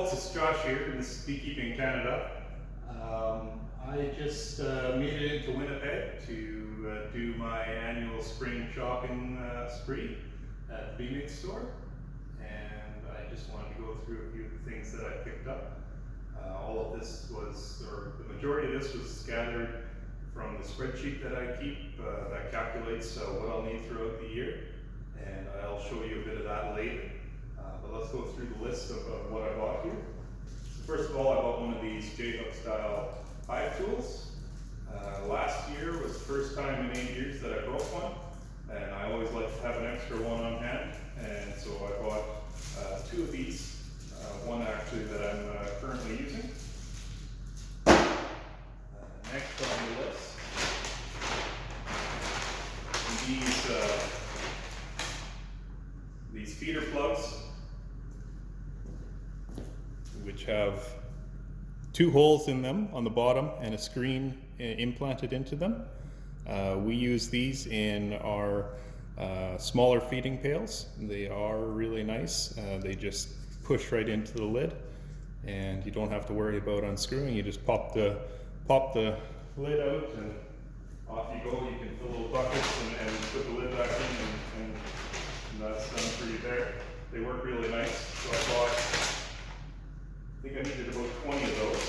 folks, it's Josh here, and this is Beekeeping Canada. I just made it into Winnipeg to do my annual spring shopping spree at the Beekeeping store, and I just wanted to go through a few of the things that I picked up. All of this was, or the majority of this was gathered from the spreadsheet that I keep that calculates what I'll need throughout the year, and I'll show you a bit of that later. But let's go through the list of what I bought here. So first of all, I bought one of these J-hook style hive tools. Last year was the first time in 8 years that I broke one, and I always like to have an extra one on hand, and so I bought two of these, one actually that I'm currently using. Next on the list, these feeder plugs, which have two holes in them on the bottom and a screen implanted into them. We use these in our smaller feeding pails. They are really nice. They just push right into the lid, and you don't have to worry about unscrewing. You just pop the lid out and off you go. You can fill little buckets and put the lid back in, and that's done for you there. They work really nice. So I think I needed about 20 of those.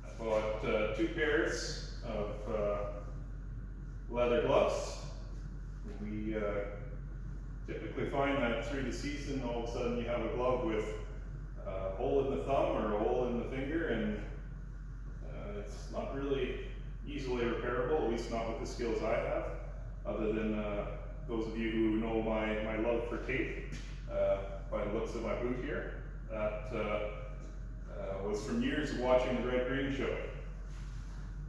I bought 2 pairs of leather gloves. We typically find that through the season, all of a sudden you have a glove with a hole in the thumb or a hole in the finger, and it's not really easily repairable, at least not with the skills I have, other than those of you who know my love for tape. By the looks of my boot here, that was from years of watching the Red Green Show,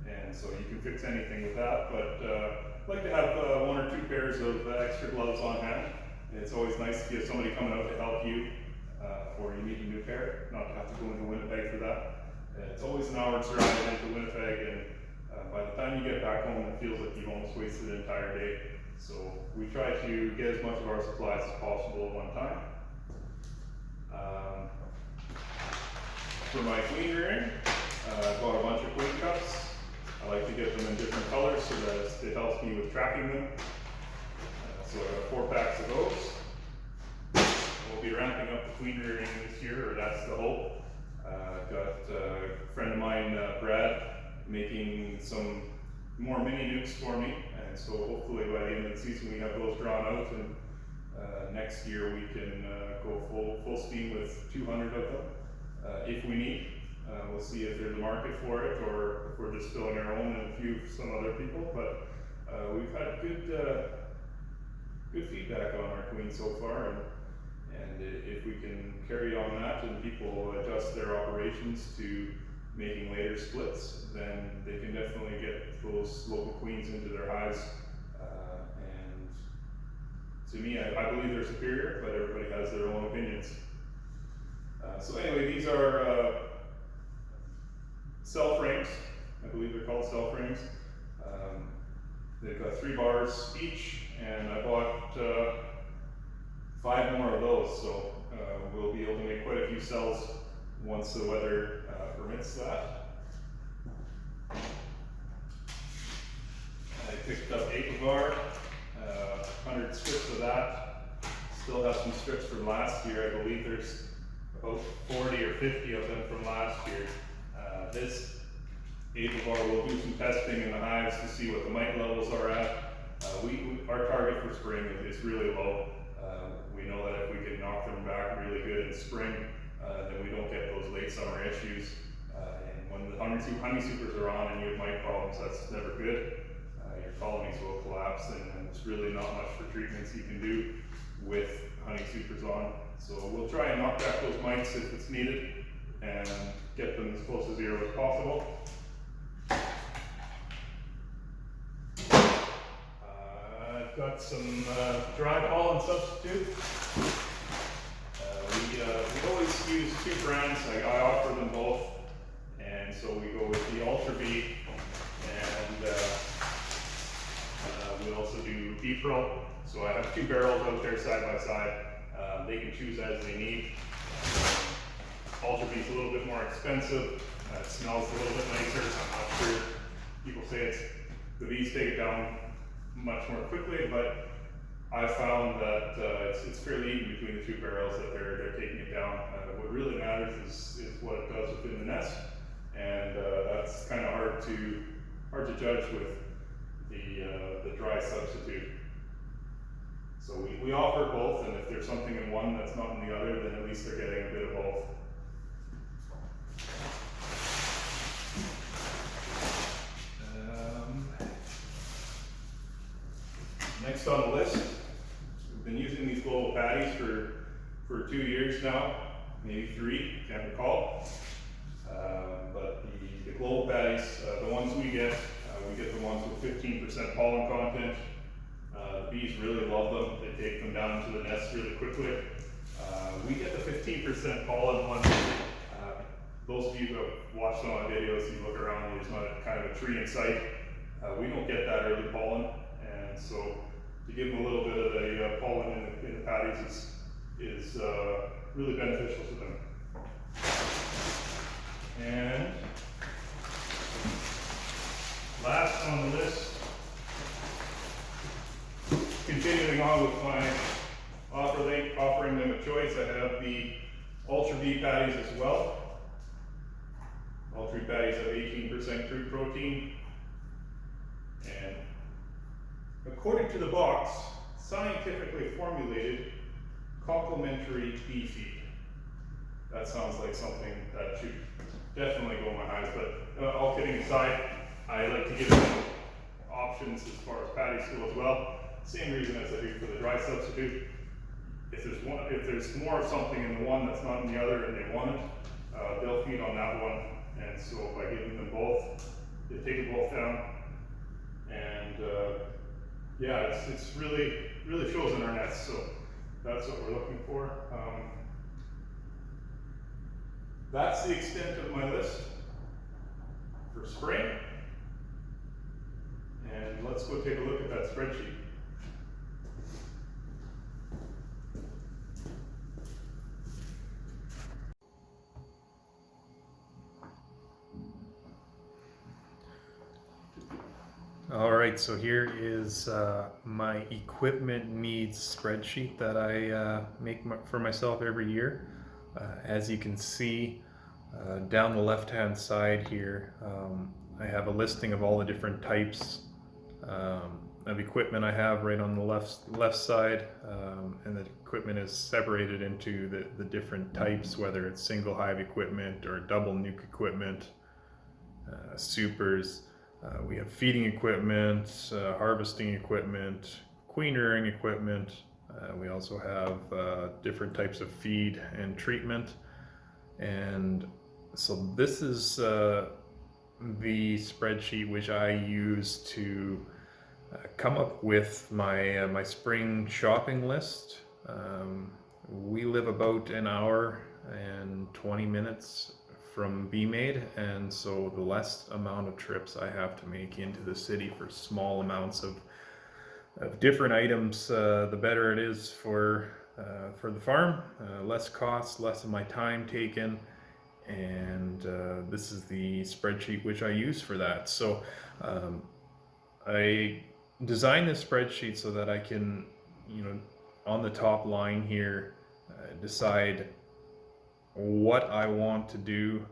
and so you can fix anything with that. But I'd like to have 1 or 2 pairs of extra gloves on hand. It's always nice to get somebody coming out to help you, or you need a new pair, not to have to go into Winnipeg for that. It's always an hour's drive into Winnipeg, and by the time you get back home, it feels like you've almost wasted an entire day. So we try to get as much of our supplies as possible at one time. For my queen rearing, I bought a bunch of queen cups. I like to get them in different colors so that it helps me with tracking them. So I got 4 packs of those. We'll be ramping up the queen rearing this year, or that's the hope. I've got a friend of mine, Brad, making some more mini nukes for me, and so hopefully by the end of the season we have those drawn out, and next year we can go full steam with 200 of them if we need. We'll see if there's a market for it, or if we're just filling our own and a few for some other people. But we've had good feedback on our queen so far, and if we can carry on that and people adjust their operations to making later splits, then they can definitely get those local queens into their hives. And to me, I believe they're superior, but everybody has their own opinions. So anyway, these are cell frames. I believe they're called cell frames. They've got 3 bars each, and I bought 5 more of those, so we'll be able to make quite a few cells once the weather permits that. I picked up Apivar, 100 strips of that. Still have some strips from last year. I believe there's about 40 or 50 of them from last year. This Apivar will do some testing in the hives to see what the mite levels are at. Our target for spring is really low. We know that if we can knock them back really good in spring, then we don't get those late summer issues. And when the honey supers are on and you have mite problems, that's never good. Your colonies will collapse, and there's really not much for treatments you can do with honey supers on. So we'll try and knock back those mites if it's needed, and get them as close to 0 as possible. I've got some dry pollen substitute. We always use 2 brands. I offer them both, and so we go with the Ultra Bee, and we also do Bee Pro. So I have 2 barrels out there side by side. They can choose as they need. Ultra Bee's a little bit more expensive. It smells a little bit nicer. I'm not sure. People say the bees take it down much more quickly, but I found that it's fairly even between the two barrels that they're taking it down. What really matters is what it does within the nest, and that's kind of hard to judge with the dry substitute. So we offer both, and if there's something in one that's not in the other, then at least they're getting a bit of both. Next on the list, we've been using these global patties for 2 years now, maybe 3, can't recall. But the global patties, the ones we get the ones with 15% pollen content. The bees really love them. They take them down to the nest really quickly. We get the 15% pollen ones. Those of you who have watched some of my videos, you look around, there's not kind of a tree in sight. We don't get that early pollen, and so to give them a little bit of the pollen in the patties is really beneficial to them. And last on the list, continuing on with my offering them a choice, I have the Ultra Bee patties as well. Ultra Bee patties have 18% crude protein, and according to the box, scientifically formulated complementary bee feed. That sounds like something that should definitely go in my eyes, but all kidding aside, I like to give them options as far as patties go as well. Same reason as I do for the dry substitute. If there's more of something in the one that's not in the other and they want it, they'll feed on that one. And so by giving them both, they take them both down, and yeah, it's really shows in our nest. So that's what we're looking for. That's the extent of my list for spring. And let's go take a look at that spreadsheet. All right, so here is my equipment needs spreadsheet that I make for myself every year. As you can see, down the left-hand side here, I have a listing of all the different types of equipment I have right on the left side, and the equipment is separated into the different types, whether it's single hive equipment or double nuke equipment, supers. We have feeding equipment, harvesting equipment, queen rearing equipment. We also have different types of feed and treatment. And so this is the spreadsheet which I use to come up with my spring shopping list. We live about an hour and 20 minutes from Bee Made, and so the less amount of trips I have to make into the city for small amounts of different items, the better it is for the farm. Less cost, less of my time taken, and this is the spreadsheet which I use for that. So I designed this spreadsheet so that I can, on the top line here, decide what I want to do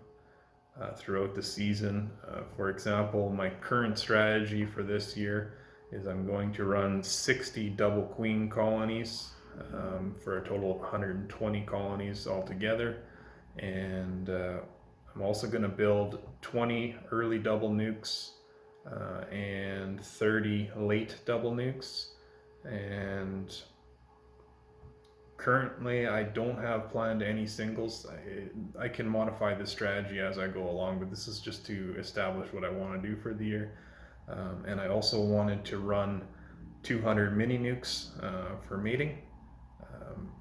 throughout the season. For example, my current strategy for this year is I'm going to run 60 double queen colonies for a total of 120 colonies altogether, and I'm also going to build 20 early double nukes and 30 late double nukes. And currently, I don't have planned any singles. I can modify this strategy as I go along, but this is just to establish what I want to do for the year. And I also wanted to run 200 mini nukes for mating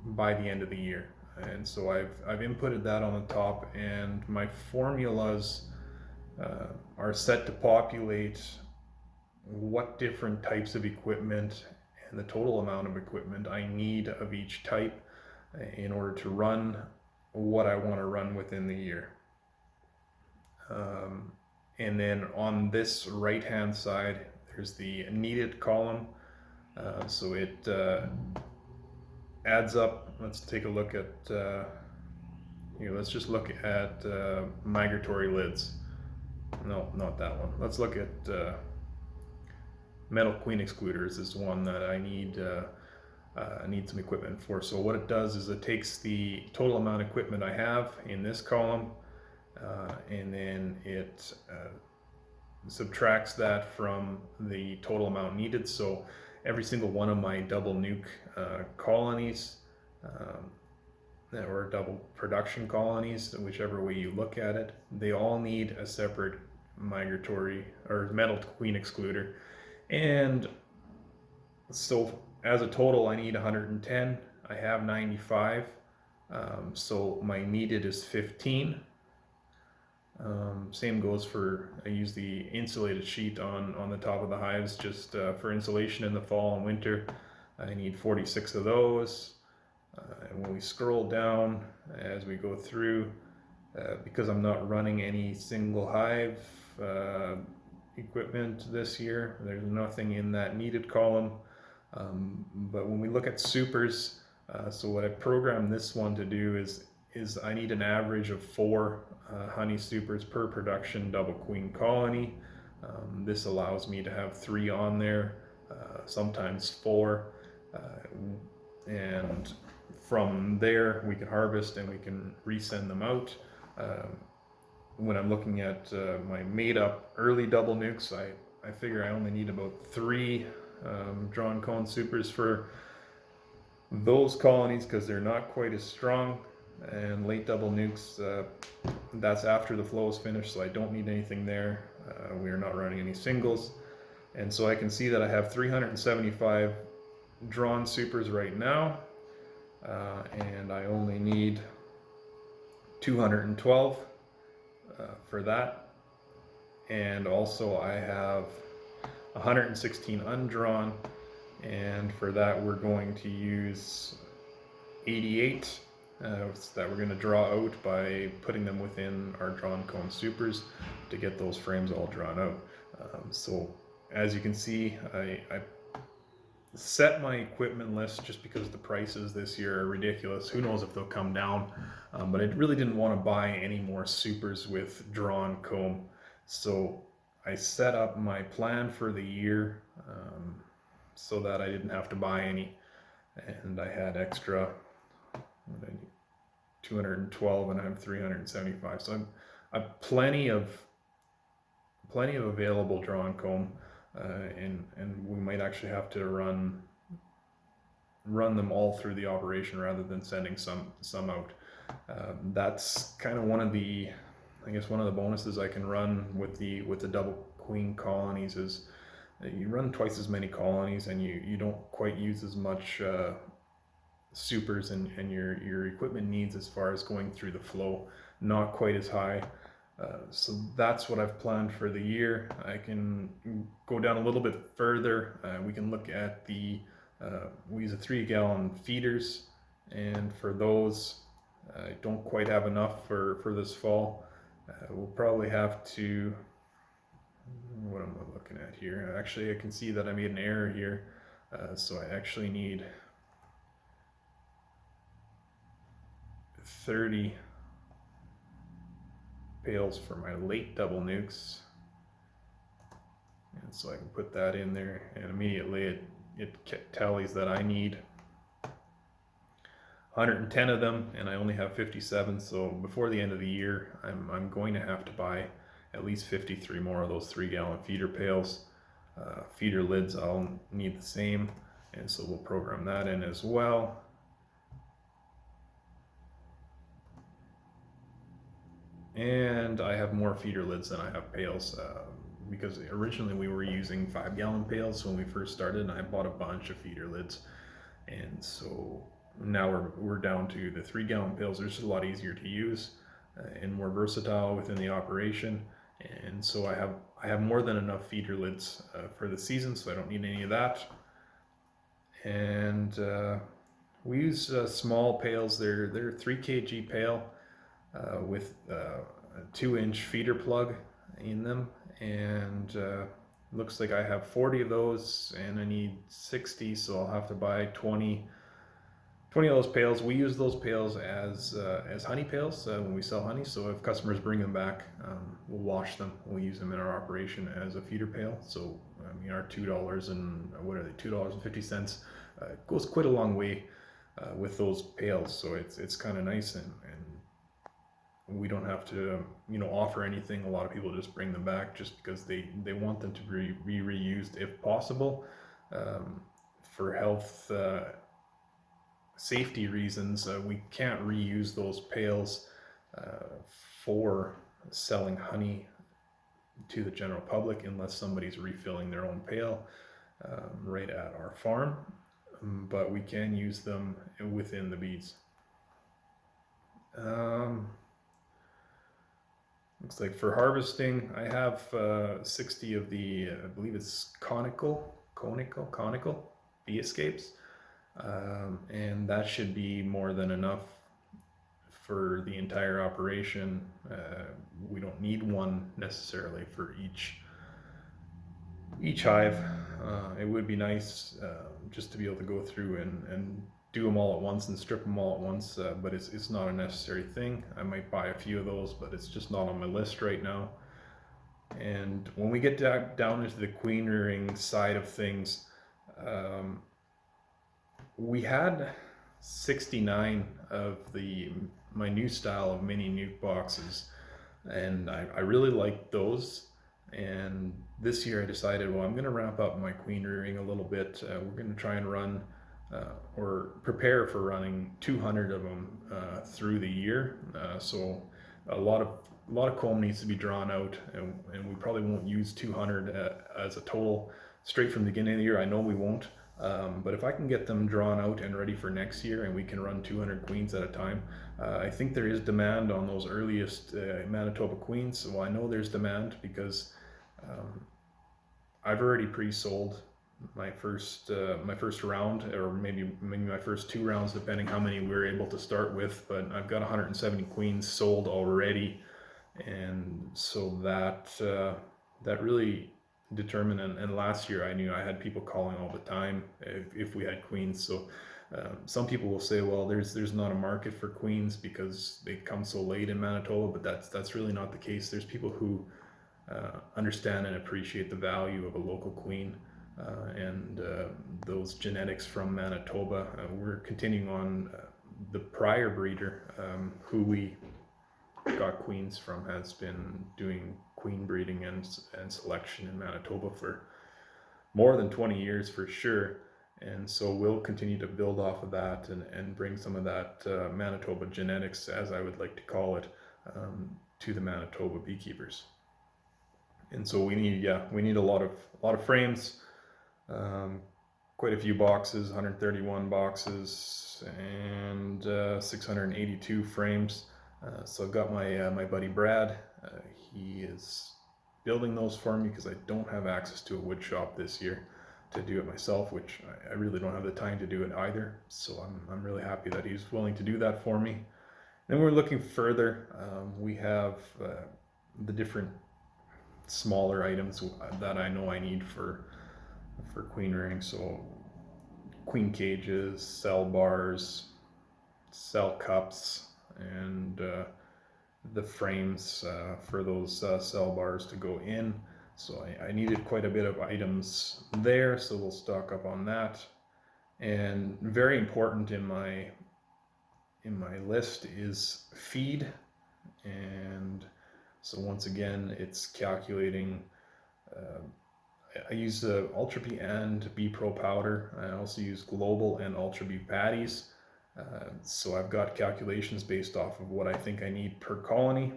by the end of the year. And so I've inputted that on the top, and my formulas are set to populate what different types of equipment and the total amount of equipment I need of each type. in order to run what I want to run within the year. And then on this right hand side, there's the needed column. So it adds up. Let's take a look at, let's just look at migratory lids. No, not that one. Let's look at metal queen excluders is one that I need some equipment for. So what it does is it takes the total amount of equipment I have in this column, and then it subtracts that from the total amount needed. So every single one of my double nuke colonies, or double production colonies, whichever way you look at it, they all need a separate migratory or metal queen excluder. And so as a total, I need 110. I have 95. So my needed is 15. Same goes for, I use the insulated sheet on the top of the hives just for insulation in the fall and winter. I need 46 of those. And when we scroll down as we go through, because I'm not running any single hive equipment this year, there's nothing in that needed column. But when we look at supers, so what I programmed this one to do is I need an average of 4 honey supers per production double queen colony. This allows me to have 3 on there, sometimes 4, and from there we can harvest and we can resend them out. When I'm looking at my made up early double nukes, I figure I only need about 3 drawn cone supers for those colonies because they're not quite as strong. And late double nukes, that's after the flow is finished, so I don't need anything there. We are not running any singles. And so I can see that I have 375 drawn supers right now, and I only need 212 for that. And also I have 116 undrawn, and for that we're going to use 88 that we're going to draw out by putting them within our drawn cone supers to get those frames all drawn out. So as you can see, I set my equipment list just because the prices this year are ridiculous. Who knows if they'll come down, but I really didn't want to buy any more supers with drawn comb. So I set up my plan for the year so that I didn't have to buy any, and I had extra 212 and I have 375. So I've plenty of available drawn comb, and we might actually have to run them all through the operation rather than sending some out. That's kind of one of the bonuses I can run with the double queen colonies is you run twice as many colonies and you don't quite use as much supers, and your equipment needs as far as going through the flow not quite as high. So that's what I've planned for the year. I can go down a little bit further. We can look at we use a 3-gallon feeders, and for those I don't quite have enough for this fall. We'll probably have to, what am I looking at here? Actually, I can see that I made an error here. So I actually need 30 pails for my late double nukes, and so I can put that in there, and immediately it tallies that I need 110 of them, and I only have 57. So before the end of the year, I'm going to have to buy at least 53 more of those 3-gallon feeder pails. Feeder lids I'll need the same, and so we'll program that in as well. And I have more feeder lids than I have pails, because originally we were using 5-gallon pails when we first started, and I bought a bunch of feeder lids, and so now we're down to the 3-gallon pails. They're just a lot easier to use and more versatile within the operation, and so I have more than enough feeder lids for the season, so I don't need any of that. And We use small pails. They're 3 kg pail with a 2-inch feeder plug in them, and looks like I have 40 of those, and I need 60, so I'll have to buy 20 of those pails. We use those pails as honey pails when we sell honey. So if customers bring them back, we'll wash them. We'll use them in our operation as a feeder pail. So I mean, our $2 and what are they? $2.50 goes quite a long way with those pails. So it's kind of nice, and we don't have to offer anything. A lot of people just bring them back just because they want them to be reused if possible, for health. Safety reasons, we can't reuse those pails for selling honey to the general public unless somebody's refilling their own pail right at our farm, but we can use them within the bees. Looks like for harvesting, I have 60 of the, I believe it's conical bee escapes. And that should be more than enough for the entire operation. We don't need one necessarily for each hive. It would be nice just to be able to go through and do them all at once and strip them all at once, but it's not a necessary thing. I might buy a few of those, but it's just not on my list right now. And when we get down into the queen rearing side of things, we had 69 of my new style of mini nuke boxes, and I really liked those. And this year I decided, well, I'm going to ramp up my queen rearing a little bit. We're going to try and run or prepare for running 200 of them through the year. So a lot of comb needs to be drawn out, and we probably won't use 200 as a total straight from the beginning of the year. I know we won't. But if I can get them drawn out and ready for next year, and we can run 200 queens at a time, I think there is demand on those earliest Manitoba queens. Well, I know there's demand because I've already pre-sold my first round, or maybe my first 2 rounds, depending how many we're able to start with. But I've got 170 queens sold already, and so that really determined. And last year I knew I had people calling all the time if we had queens. So some people will say, well, there's not a market for queens because they come so late in Manitoba, but that's really not the case. There's people who understand and appreciate the value of a local queen and those genetics from Manitoba. We're continuing on the prior breeder who we got queens from has been doing queen breeding and selection in Manitoba for more than 20 years for sure. And so we'll continue to build off of that and bring some of that Manitoba genetics, as I would like to call it, to the Manitoba beekeepers. And so we need a lot of frames, quite a few boxes, 131 boxes and 682 frames. So I've got my buddy Brad. He is building those for me because I don't have access to a wood shop this year to do it myself, which I really don't have the time to do it either. So I'm really happy that he's willing to do that for me. Then we're looking further. We have the different smaller items that I know I need for queen rearing. So queen cages, cell bars, cell cups, and the frames for those cell bars to go in. So I needed quite a bit of items there, so we'll stock up on that. And very important in my list is feed. And so once again, it's calculating. I use the Ultra Bee and Bee Pro powder. I also use Global and Ultra Bee patties. So I've got calculations based off of what I think I need per colony,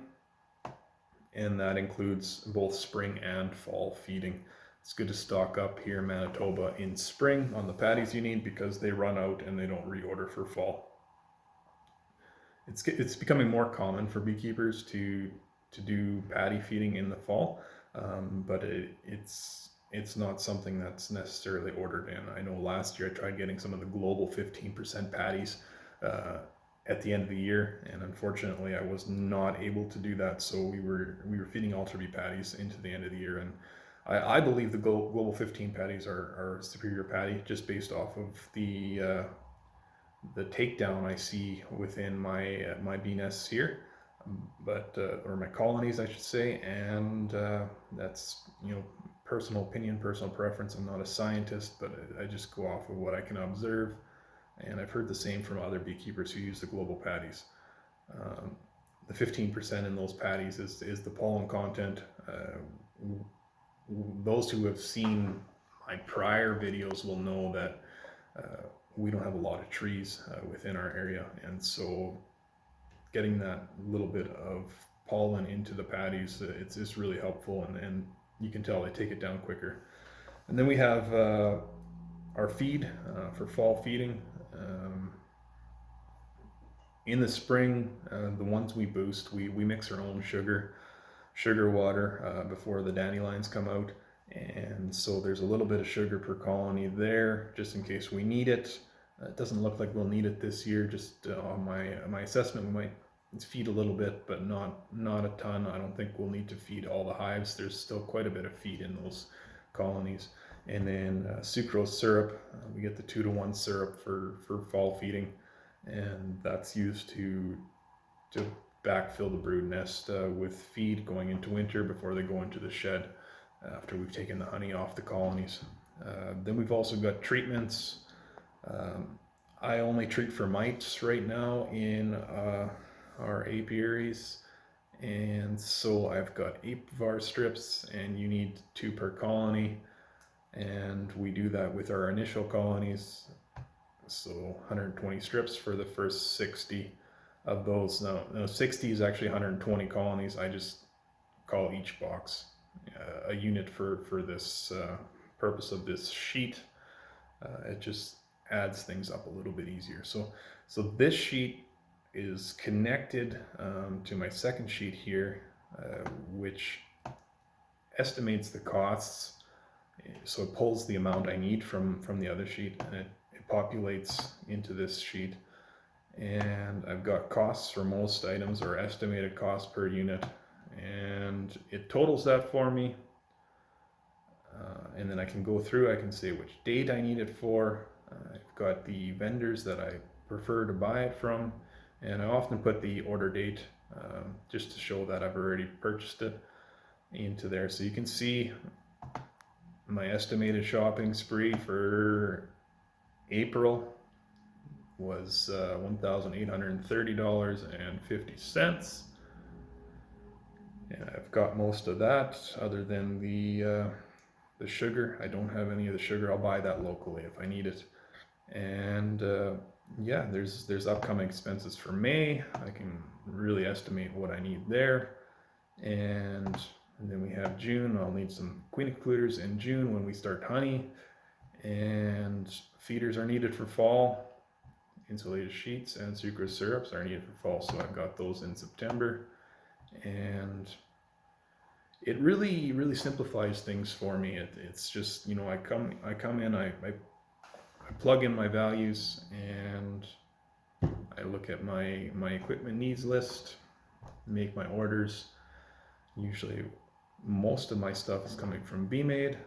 and that includes both spring and fall feeding. It's good to stock up here in Manitoba in spring on the patties you need because they run out and they don't reorder for fall. It's becoming more common for beekeepers to do patty feeding in the fall, but it's it's not something that's necessarily ordered in. I know last year I tried getting some of the global 15% patties at the end of the year, and unfortunately I was not able to do that. So we were feeding Ultra Bee patties into the end of the year, and I believe the global 15 patties are superior patty just based off of the takedown I see within my bee nests here, but or my colonies I should say, and that's personal opinion, personal preference. I'm not a scientist, but I just go off of what I can observe, and I've heard the same from other beekeepers who use the global patties. The 15% in those patties is the pollen content. Those who have seen my prior videos will know that we don't have a lot of trees within our area, and so getting that little bit of pollen into the patties, it's really helpful, and you can tell they take it down quicker. And then we have our feed for fall feeding. In the spring, the ones we boost, we mix our own sugar water before the dandelions come out, and so there's a little bit of sugar per colony there just in case we need it. It doesn't look like we'll need it this year. Just on my assessment, we might feed a little bit, but not a ton. I don't think we'll need to feed all the hives. There's still quite a bit of feed in those colonies. And then sucrose syrup, we get the 2-to-1 syrup for fall feeding, and that's used to backfill the brood nest with feed going into winter before they go into the shed after we've taken the honey off the colonies. Then we've also got treatments. I only treat for mites right now in our apiaries, and so I've got apivar strips, and you need 2 per colony, and we do that with our initial colonies, so 120 strips for the first 60 of those. Now 60 is actually 120 colonies. I just call each box a unit for this purpose of this sheet. It just adds things up a little bit easier. So this sheet is connected to my second sheet here, which estimates the costs. So it pulls the amount I need from the other sheet, and it populates into this sheet. And I've got costs for most items, or estimated cost per unit, and it totals that for me. And then I can go through, I can say which date I need it for. I've got the vendors that I prefer to buy it from, and I often put the order date just to show that I've already purchased it into there. So you can see my estimated shopping spree for April was $1,830.50, and I've got most of that other than the sugar. I don't have any of the sugar. I'll buy that locally if I need it. And yeah, there's upcoming expenses for May. I can really estimate what I need there. And then we have June. I'll need some queen includers in June when we start honey, and feeders are needed for fall. Insulated sheets and sucrose syrups are needed for fall, so I've got those in September. And it really simplifies things for me. It's just, I come in, I plug in my values, and I look at my equipment needs list, make my orders. Usually most of my stuff is coming from BeeMade,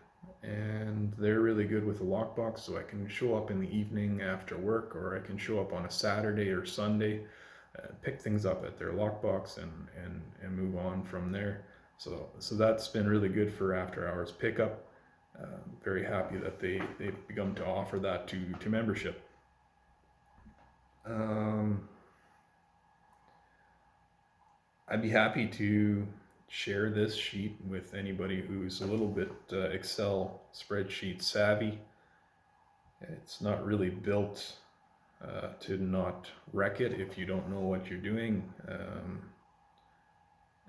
and they're really good with a lockbox, so I can show up in the evening after work, or I can show up on a Saturday or Sunday, pick things up at their lockbox and move on from there. So that's been really good for after hours pickup. Very happy that they've begun to offer that to membership. I'd be happy to share this sheet with anybody who's a little bit Excel spreadsheet savvy. It's not really built to not wreck it if you don't know what you're doing,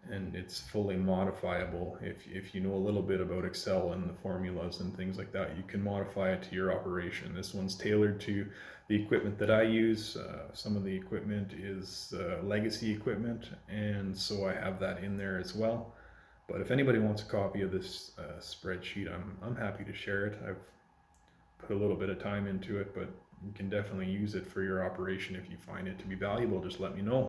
and it's fully modifiable. If you know a little bit about Excel and the formulas and things like that, you can modify it to your operation. This one's tailored to the equipment that I use. Some of the equipment is legacy equipment, and so I have that in there as well. But if anybody wants a copy of this spreadsheet, I'm happy to share it. I've put a little bit of time into it, but you can definitely use it for your operation. If you find it to be valuable, just let me know.